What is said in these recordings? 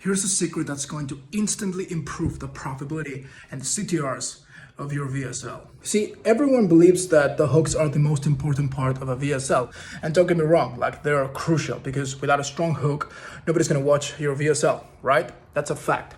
Here's a secret that's going to instantly improve the profitability and the CTRs of your VSL. See, everyone believes that the hooks are the most important part of a VSL. And don't get me wrong, like they're crucial because without a strong hook, nobody's gonna watch your VSL, right? That's a fact.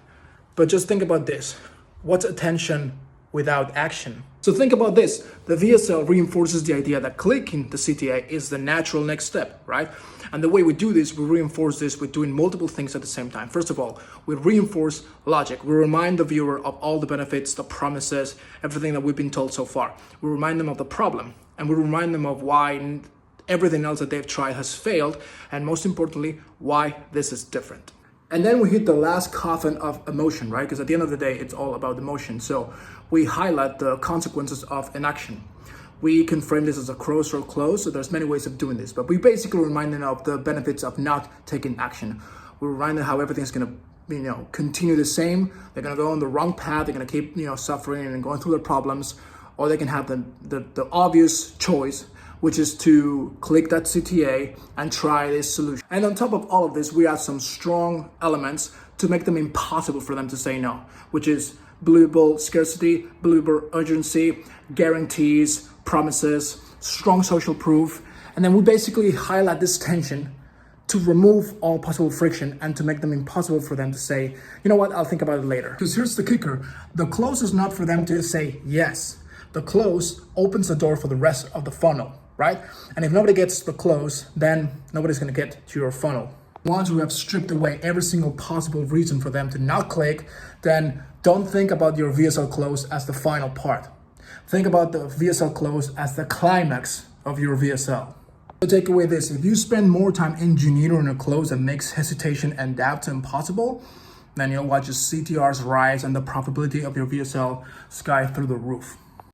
But just think about this. What's attention without action? So think about this. The VSL reinforces the idea that clicking the CTA is the natural next step, right? And the way we do this, we reinforce this with doing multiple things at the same time. First of all, we reinforce logic. We remind the viewer of all the benefits, the promises, everything that we've been told so far. We remind them of the problem, and we remind them of why everything else that they've tried has failed, and most importantly, why this is different. And then we hit the last coffin of emotion, right? Because at the end of the day, it's all about emotion. So we highlight the consequences of inaction. We can frame this as a cross or close, so there's many ways of doing this, but we basically remind them of the benefits of not taking action. We remind them how everything's gonna, continue the same. They're gonna go on the wrong path. They're gonna keep, suffering and going through their problems, or they can have the obvious choice, which is to click that CTA and try this solution. And on top of all of this, we add some strong elements to make them impossible for them to say no, which is believable scarcity, believable urgency, guarantees, promises, strong social proof. And then we basically highlight this tension to remove all possible friction and to make them impossible for them to say, you know what, I'll think about it later. Because here's the kicker. The close is not for them to say yes. The close opens the door for the rest of the funnel, right? And if nobody gets the close, then nobody's gonna get to your funnel. Once we have stripped away every single possible reason for them to not click, then don't think about your VSL close as the final part. Think about the VSL close as the climax of your VSL. So take away this, if you spend more time engineering a close that makes hesitation and doubt impossible, then you'll watch your CTRs rise and the profitability of your VSL sky through the roof.